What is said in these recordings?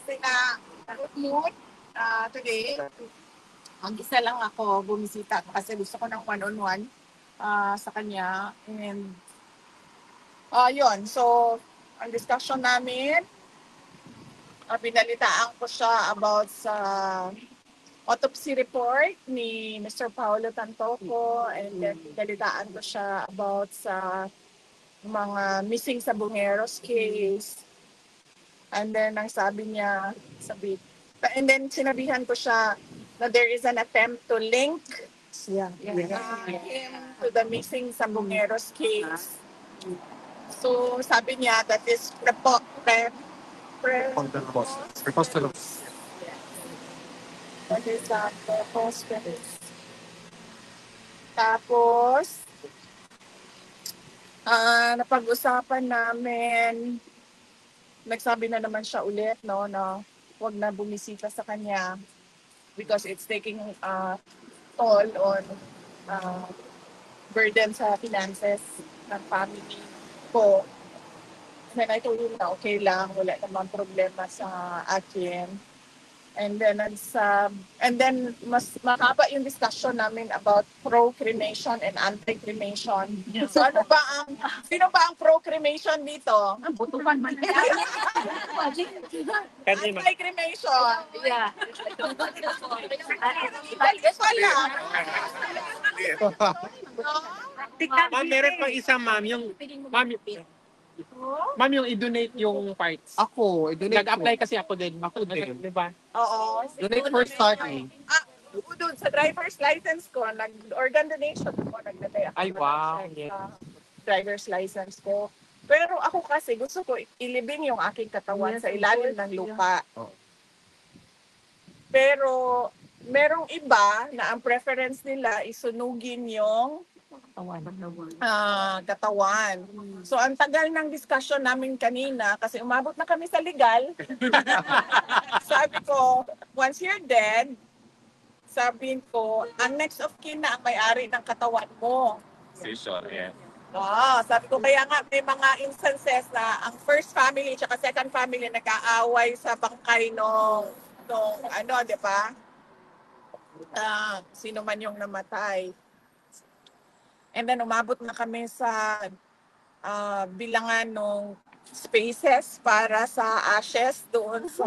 kasi na good mood today. Ang isa lang ako bumisita kasi gusto ko ng one-on-one sa kanya. And yun. So, ang discussion namin, binalitaan ko siya about sa autopsy report ni Mr. Paolo Tantoco, and then binalitaan ko siya about sa mga missing sa Bungeros case. And then ang sabi niya, and then sinabihan ko siya na there is an attempt to link him to the missing sa Bungeros case. So sabi niya that is preposterous. That is preposterous. Tapos, napag-usapan namin, nagsabi na naman siya ulit, no, na huwag na bumisita sa kanya because it's taking toll on burden sa finances ng family ko. And then I told him na okay lang, wala namang problema sa akin. And then mas mahaba yung discussion namin about pro-cremation and anti-cremation. So sino ba ang pro-cremation dito? Butukan man. Anti-cremation. Yeah. Wala. Ma'am, meron pang isa, ma'am. Ma'am, yung i-donate yung parts. Ako, i-donate Nag-apply kasi ako din. Ako din. Diba? Oo. Donate for starting. Doon sa driver's license ko, organ donation ko, naglagay ako. Ay, wow. Sa driver's license ko. Pero ako kasi gusto ko ilibing yung aking katawan sa ilalim ng lupa. Pero merong iba na ang preference nila isunugin yung katawan. So ang tagal ng discussion namin kanina kasi umabot na kami sa legal. Sabi ko, once you're dead, sabihin ko, ang next of kin na ang may-ari ng katawan mo. Yeah. Sabi ko, kaya nga may mga instances na ang first family at second family nag-aaway sa bangkay nung di ba? Sino man yung namatay. And then umabot na kami sa bilangan ng spaces para sa ashes doon sa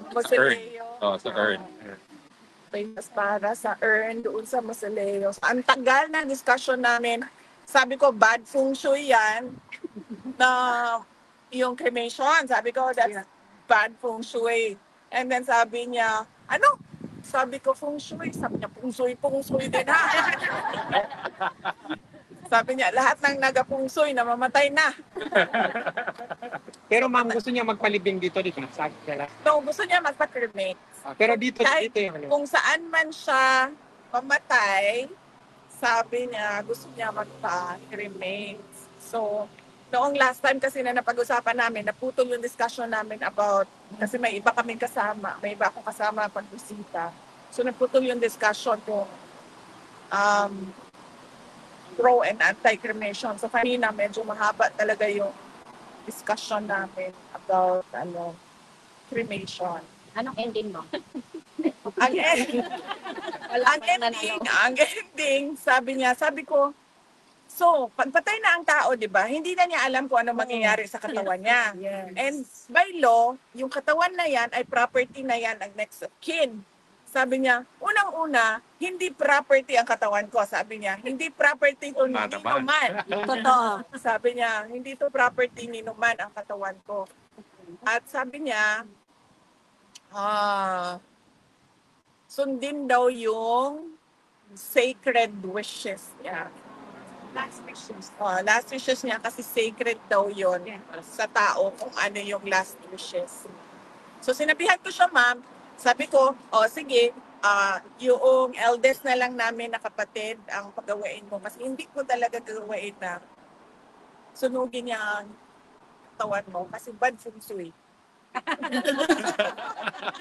mausoleo. Sa urn. Spaces para sa urn doon sa mausoleo. So, ang tagal na discussion namin. Sabi ko, bad feng shui yan na yung cremation. Sabi ko, that's bad feng shui. And then sabi niya, ano? Sabi ko, feng shui. Sabi niya, feng shui din ha. Sabi niya, lahat ng naga-feng shui namamatay na. Pero ma'am, gusto niya magpalibing dito. No, gusto niya magpa-cremate. Pero dito. Kung saan man siya pamatay, sabi niya, gusto niya magpa-cremate. So, noong last time kasi na napag-usapan namin, naputol yung discussion namin about, kasi may iba kaming kasama, may iba akong kasama pag-bisita. So, naputol yung discussion kung pro and anti-cremation. So, kanina medyo mahaba talaga yung discussion namin about cremation. Anong ending mo? Ang ending, sabi ko, so, pagpatay na ang tao, di ba? Hindi na niya alam kung ano mangyayari sa katawan niya. Yes. And by law, yung katawan na yan ay property na yan ng next of kin. Sabi niya, unang-una, hindi property ang katawan ko. Sabi niya, hindi property ko ni Numan. Totoo. Sabi niya, hindi to property ni Numan ang katawan ko. At sabi niya, sundin daw yung sacred wishes niya. Last wishes niya kasi sacred daw yon sa tao kung ano yung last wishes. So sinabihan ko siya, ma'am, sabi ko, sige, yung eldest na lang namin na kapatid ang pagawain mo kasi hindi ko talaga gagawain na sunugin niya ang katawan mo kasi bad feng shui.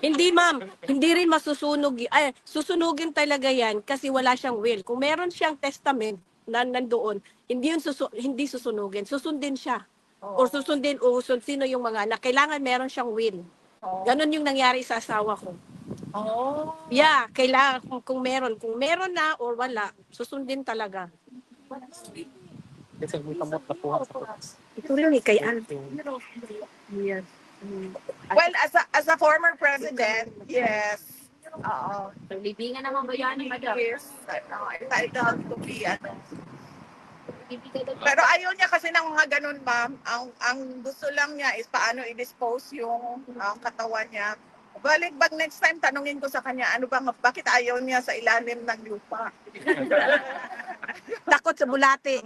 Hindi ma'am, hindi rin masusunog. Susunugin talaga yan kasi wala siyang will. Kung meron siyang testament na nandoon, hindi susunugin. Susundin siya. o susundin o sino yung mga anak. Kailangan meron siyang will. Ganon yung nangyari sa asawa ko. Oh. Yeah, kailangan kung meron na or wala, susundin talaga. Kasi may kamot na po. Ito rin eh, kay Al. Yes. Well, as a former president, yes. Oo. Libingan naman ba yan, madam? Yes. Entitled to be, Pero ayaw niya kasi ng mga ganun, ma'am. Ang gusto lang niya is paano i-dispose yung katawan niya. Balik bag next time, tanungin ko sa kanya, bakit ayaw niya sa ilalim ng lupa? Takot sa bulate.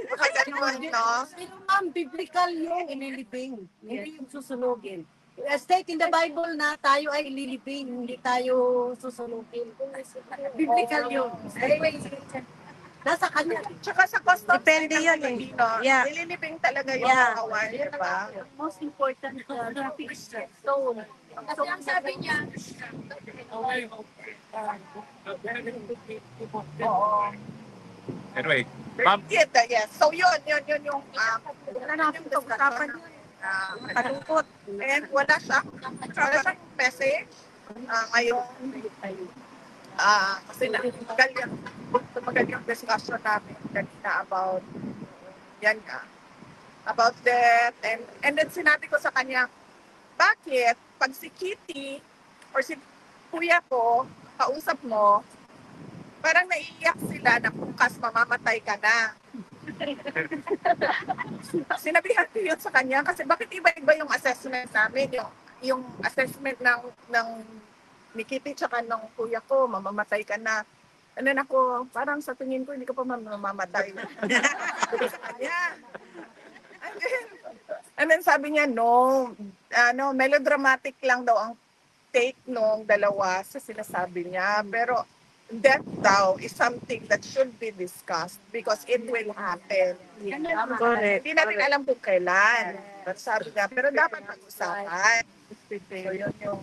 Baka ganun, no? Pero ma'am, biblical yung inilibing, hindi yung susunugin. State in the Bible na tayo ay ililibing, hindi tayo susunugin. Biblical yun. Anyway, nasa kanya. Tsaka sa custom Depende yun eh. Yeah. Nililibing talaga yung Yeah. katawan, di ba? Most important graphic is stone. Kasi ang sabi niya, Oo. Anyway, ma'am, Yes. So yun yung Wala na akong usapan yun. Kalungkot. And wala siyang message ngayon. Kasi tumagal yung discussion namin kanina about death. And then sinabi ko sa kanya, bakit pag si Kitty or si kuya ko, kausap mo, parang naiiyak sila na bukas mamamatay ka na. Sinabihan ko yun sa kanya kasi bakit iba-iba yung assessment namin, yung assessment ng ni Kitty tsaka ng kuya ko, mamamatay ka na. Ano na ko, parang sa tingin ko, hindi ka pa mamamatay. Sa kanya. And then sabi niya, no, melodramatic lang daw ang take nung dalawa sa sinasabi niya. Pero death daw is something that should be discussed because it will happen. Correct. Hindi natin alam kung kailan. Pero sabi niya, pero dapat pag-usapan. So yun yung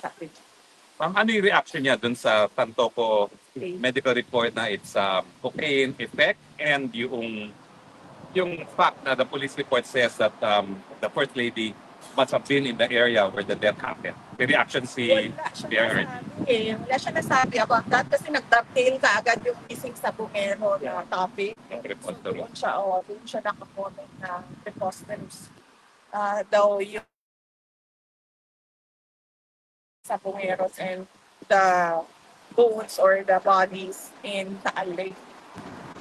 sabi niya. ma'am, ano yung reaction niya dun sa Tantoko medical report na it's cocaine effect and yung fact na the police report says that the first lady must have been in the area where the death happened. The reaction Wala siya nasabi about that kasi nag-dovetail ka agad yung missing sa bungero na topic. So, doon siya nakakomment na preposterous daw yung sa bungeros and the bones or the bodies in Taal Lake.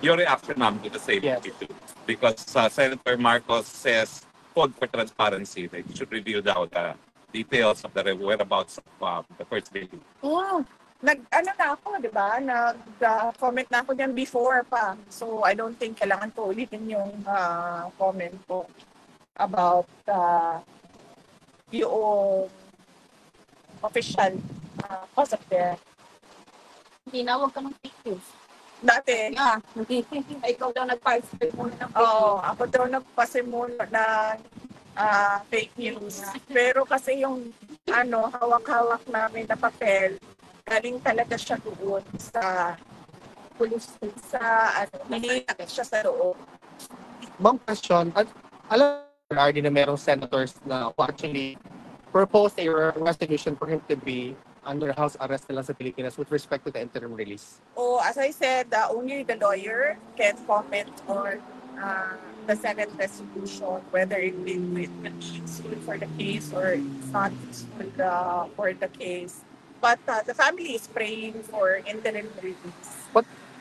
Your reaction, ma'am, to the same Yes. issue. Because Senator Marcos says, called for transparency. They should reveal now the details of the whereabouts of the first lady. Na ako, di ba? Nag-comment na ako dyan before pa. So, I don't think kailangan ko ulitin yung comment ko about yung official cause of death. tinawag ka ng fake news. Dati, Ikaw daw nag-participate muna ng fake Oo, ako daw nagpasimula ng fake news. Pero kasi yung hawak-hawak namin na papel, galing talaga siya doon sa police hinihinag siya sa loob. Ma'am, question. Alam mo, RD, na merong senators na who actually proposed a resolution for him to be under house arrest na lang sa Pilipinas with respect to the interim release. As I said, only the lawyer can comment on the Senate resolution, whether it be useful for the case or it's not useful for the case. But the family is praying for interim release.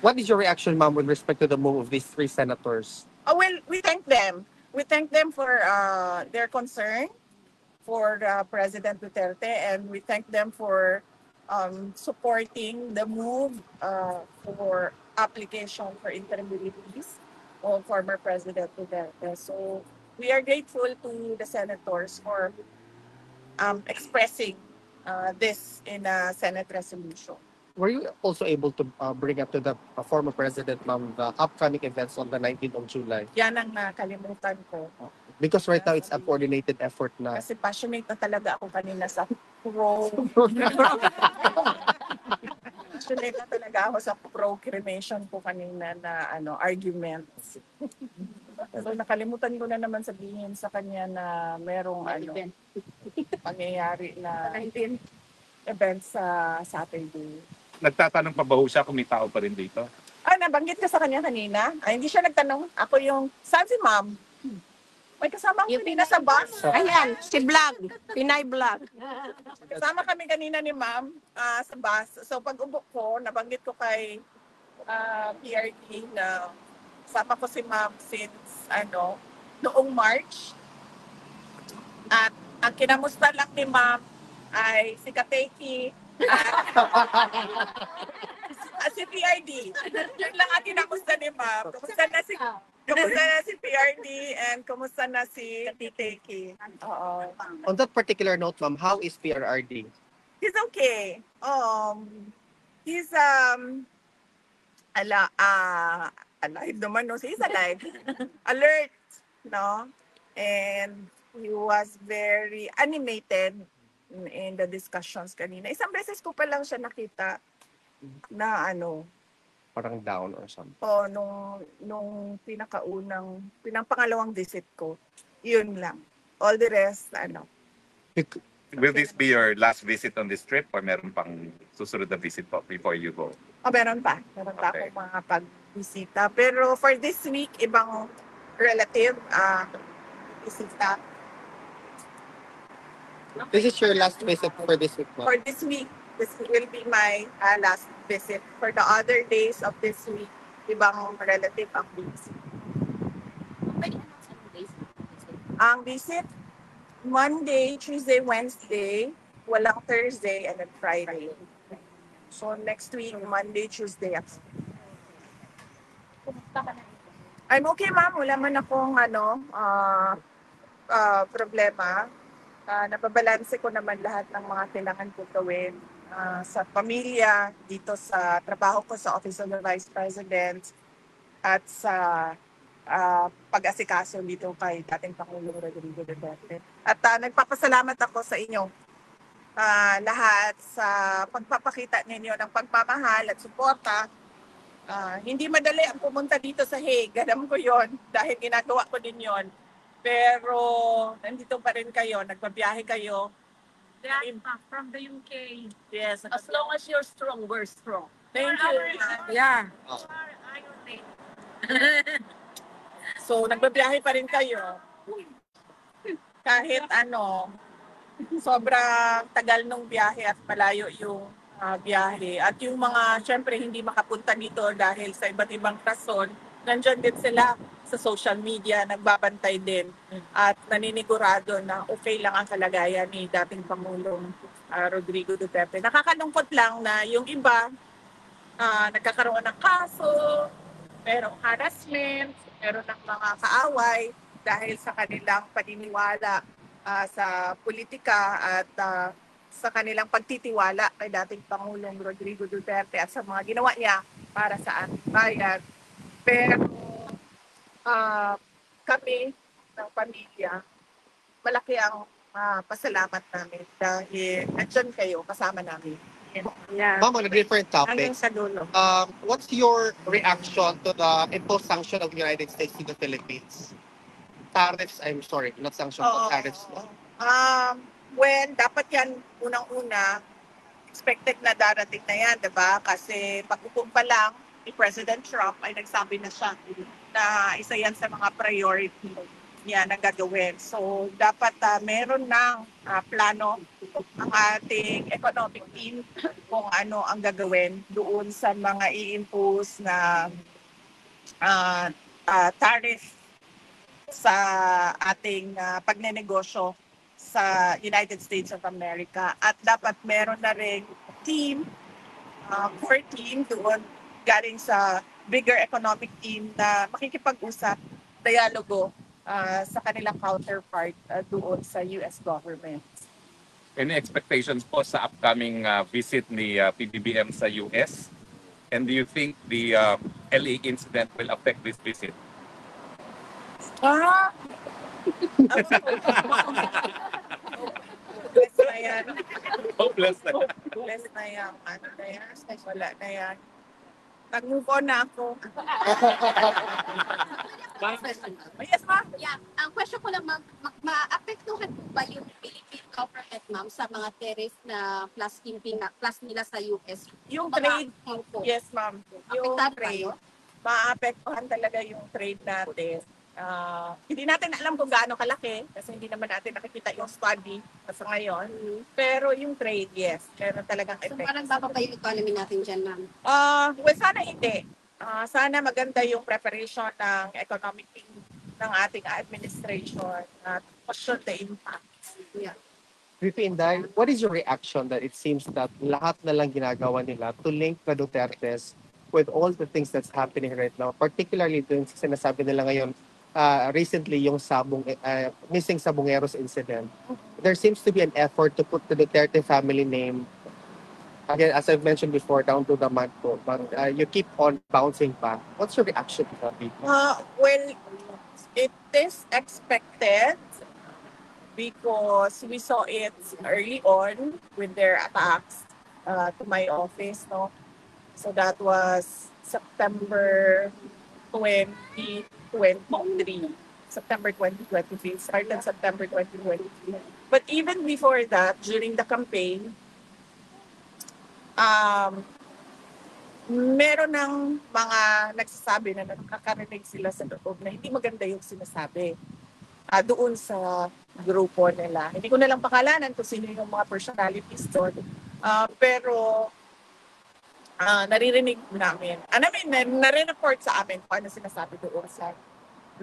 What is your reaction, ma'am, with respect to the move of these three senators? Well, we thank them. We thank them for their concern for President Duterte, and we thank them for supporting the move for application for interim release of former President Duterte. So we are grateful to the senators for expressing this in a Senate resolution. Were you also able to bring up to the former president, ma'am, the upcoming events on the 19th of July? Yan ang nakalimutan ko. Because right now, it's a coordinated effort na. Kasi passionate na talaga ako kanina sa pro. passionate na talaga ako sa pro-cremation po kanina na arguments. So nakalimutan ko na naman sabihin sa kanya na merong pangyayari na event sa Saturday. Nagtatanong pa ba ho siya kung may tao pa rin dito? Nabanggit ka sa kanya kanina? Hindi siya nagtanong. Ako saan si ma'am? May kasama ko kanina sa bus. Ayan, si Vlog, Pinay Vlog. Kasama kami kanina ni ma'am sa bus. So pag ubo ko, nabanggit ko kay PRD na sama ko si ma'am since noong March. At ang kinamusta lang ni ma'am ay si Kateki at si PRD. Yun lang ang kinamusta ni ma'am. Kumusta na si PRD and kumusta na si Kateki. Oo. On that particular note, ma'am, how is PRRD? He's okay. He's alive naman, no? He's alive. Alert, no? And he was very animated in the discussions kanina. Isang beses ko pa lang siya nakita na Parang down or something. nung pangalawang visit ko. Yun lang. All the rest, Will this be your last visit on this trip or meron pang susunod na visit po before you go? Meron pa. Meron pa Okay. akong mga pagbisita. Pero for this week, ibang relative, bisita. This is your last visit for this week, ma'am. For this week, this will be my last visit. For the other days of this week, ibang relative ang visit. Ang visit, Monday, Tuesday, Wednesday, walang Thursday, and then Friday. So next week, Monday, Tuesday. I'm okay, ma'am. Wala man akong problema. Nababalanse ko naman lahat ng mga kailangan ko gawin sa pamilya, dito sa trabaho ko sa Office of the Vice President at sa pag-asikaso dito kay dating Pangulong Rodrigo Duterte. At nagpapasalamat ako sa inyo lahat sa pagpapakita ninyo ng pagmamahal at suporta. Hindi madali ang pumunta dito sa Hague. Alam ko yon dahil ginagawa ko din yon. Pero nandito pa rin kayo, nagbabiyahe kayo. From the UK. Yes. As long as you're strong, we're strong. Thank you. Yeah. So, nagbabiyahe pa rin kayo. Kahit sobrang tagal nung biyahe at malayo yung biyahe. At yung mga, syempre, hindi makapunta dito dahil sa iba't ibang rason, nandyan din sila sa social media, nagbabantay din at naninigurado na okay lang ang kalagayan ni dating Pangulong Rodrigo Duterte. Nakakalungkot lang na yung iba nagkakaroon ng kaso, merong harassment, meron ng mga kaaway dahil sa kanilang paniniwala sa politika at sa kanilang pagtitiwala kay dating Pangulong Rodrigo Duterte at sa mga ginawa niya para sa ating bayan. Pero kami ng pamilya, malaki ang pasalamat namin dahil andyan kayo kasama namin. Yeah. Ma'am, on a different Hanggang topic, sa dulo. what's your reaction to the imposed sanction of the United States to the Philippines? Tariffs, I'm sorry, not sanction, but tariffs. Well, dapat yan unang-una, expected na darating na yan, diba? Kasi pag-upo pa lang ni President Trump ay nagsabi na siya na isa yan sa mga priority niya na gagawin. So, dapat meron ng plano ang ating economic team kung ano ang gagawin doon sa mga i-impose na tariff sa ating pagnenegosyo sa United States of America. At dapat meron na rin team, core team doon galing sa bigger economic team na makikipag-usap, dialogo sa kanilang counterpart doon sa US government. Any expectations po sa upcoming visit ni PBBM sa US? And do you think the LA incident will affect this visit? That's my yan. Hopeless na. Hopeless na yan. Ano na yan? Wala na yan. Nag-move on na ako. Yes, ma'am. Yeah, ang question ko lang, ma'am, maapektuhan po ba yung Philippine government, ma'am, sa mga tariff na plus nila sa US? Yung Mga- trade, Opo. yes, ma'am. Yung Apektado ba trade, yun? maapektuhan talaga yung trade natin. Hindi natin alam kung gaano kalaki kasi hindi naman natin nakikita yung study sa ngayon. Pero yung trade, yes, meron talagang So effect. parang bababa yung economy natin dyan, ma'am. Well, sana hindi. Sana maganda yung preparation ng economic ng ating administration at question the impact. Yeah. VP Inday, what is your reaction that it seems that lahat na lang ginagawa nila to link the Dutertes with all the things that's happening right now, particularly dun sa sinasabi nila ngayon, recently yung missing Sabongeros incident. There seems to be an effort to put the Duterte family name, again, as I've mentioned before, down to the manto, but you keep on bouncing back. What's your reaction to that, VP? Well, it is expected because we saw it early on with their attacks to my office, no? So that was September 2023. September 2023. Started September 2023. But even before that, during the campaign, meron ng mga nagsasabi na nakakarinig sila sa loob na hindi maganda yung sinasabi doon sa grupo nila. Hindi ko na lang pakalanan kung sino yung mga personalities doon. Pero naririnig namin. Nare-report sa amin kung ano sinasabi doon sa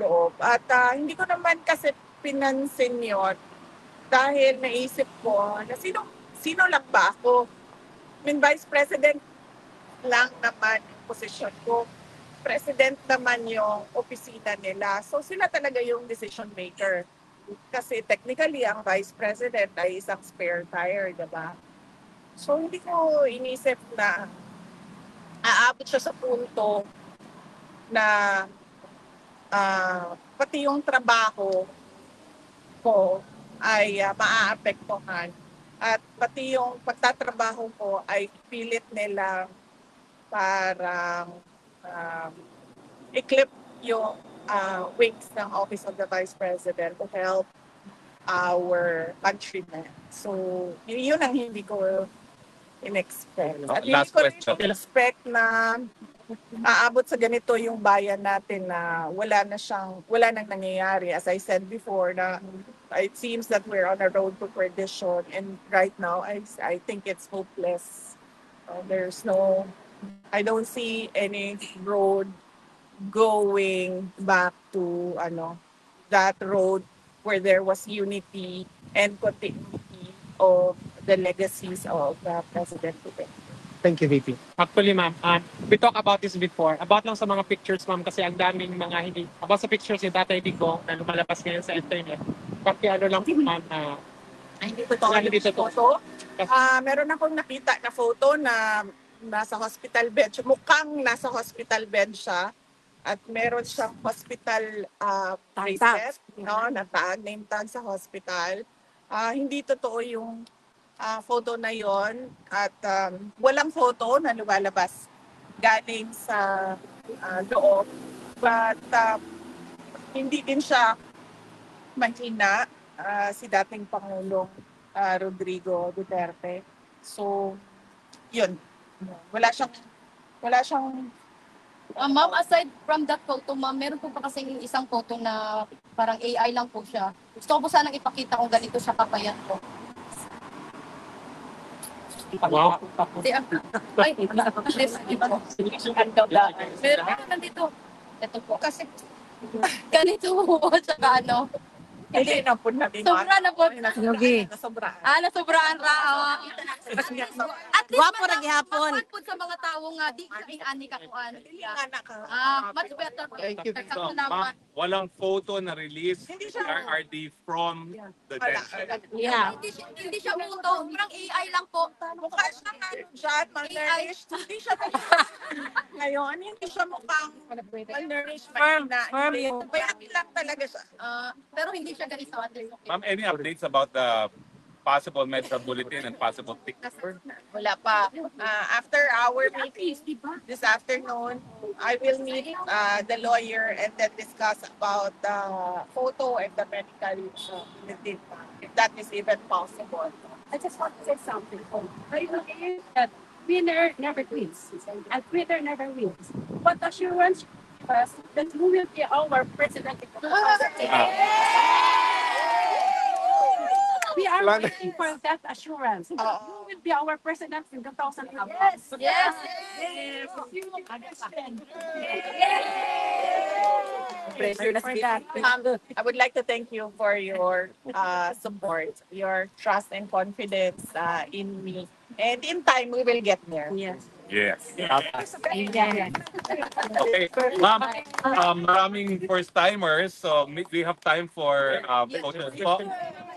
loob. At hindi ko naman kasi pinansin yun dahil naisip ko na sino lang ba ako? I mean, Vice President lang naman yung posisyon ko. President naman yung opisina nila. So sila talaga yung decision maker. Kasi technically, ang Vice President ay isang spare tire, diba? So hindi ko inisip na aabot siya sa punto na pati yung trabaho ko ay maaapektuhan. At pati yung pagtatrabaho ko ay pilit nilang parang i-clip yung wings ng Office of the Vice President to help our countrymen. So, yun ang hindi ko in-expect. At hindi Last ko rin question. in-expect na aabot sa ganito yung bayan natin na wala nang nangyayari. As I said before, na it seems that we're on a road to perdition. And right now, I think it's hopeless. I don't see any road going back to that road where there was unity and continuity of the legacies of President Duterte. Thank you, VP. Actually, ma'am, we talked about this before. About lang sa mga pictures, ma'am, kasi ang daming mga hindi... About sa pictures ni Tatay Digong na lumalabas ngayon sa internet. Pati ano lang, ma'am, Hindi ko to Ano dito to? photo. Meron akong nakita na photo na nasa hospital bed. Mukhang nasa hospital bed siya. At meron siyang hospital bracelet, no, na tag, name tag sa hospital. Hindi totoo yung photo na yon at walang photo na lumalabas galing sa loob. But hindi din siya mahina si dating Pangulong Rodrigo Duterte. So, yun. Wala siyang Ma'am, aside from that photo, ma'am, meron po pa kasi isang photo na parang AI lang po siya. Gusto ko po sanang ipakita kung ganito siya kapayat po. wow. Ay, meron nandito. Ito po. Kasi ganito po siya ano. hindi na po natin. Sobra na po. Yogi. Nasobraan. Nasobraan ra. At least Gwapo ra gihapon. po sa mga tao nga di ka inani ka kuan. Anak ka. Much better. Thank you. So, Salamat. ma'am, walang photo na release Hindi siya- RRD from the Wala. detention. Yeah. Hindi siya photo. Parang AI lang po. Mukha siyang dyan, malnourished. Hindi siya ngayon, hindi siya mukhang malnourished. Firm Hindi. yung- Bayat lang talaga siya. Pero hindi siya ganito. Ma'am, any updates about the possible medical bulletin and possible picture? Wala pa. After our meeting this afternoon, I will meet the lawyer and then discuss about the photo and the medical bulletin, if that is even possible. I just want to say something. I believe that winner never wins, and winner never wins. What assurance us that who will be our president in 2010? We are waiting for that assurance. Who will be our president in 2010? Yes. For that. I would like to thank you for your support, your trust and confidence in me. And in time, we will get there. Yes. Yes. Yeah. Okay, ma'am, maraming first-timers, so we have time for photos po.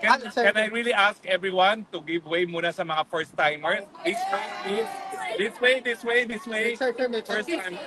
Can I really ask everyone to give way muna sa mga first-timers? This way, please. This way, this way, this way. Sir, First time.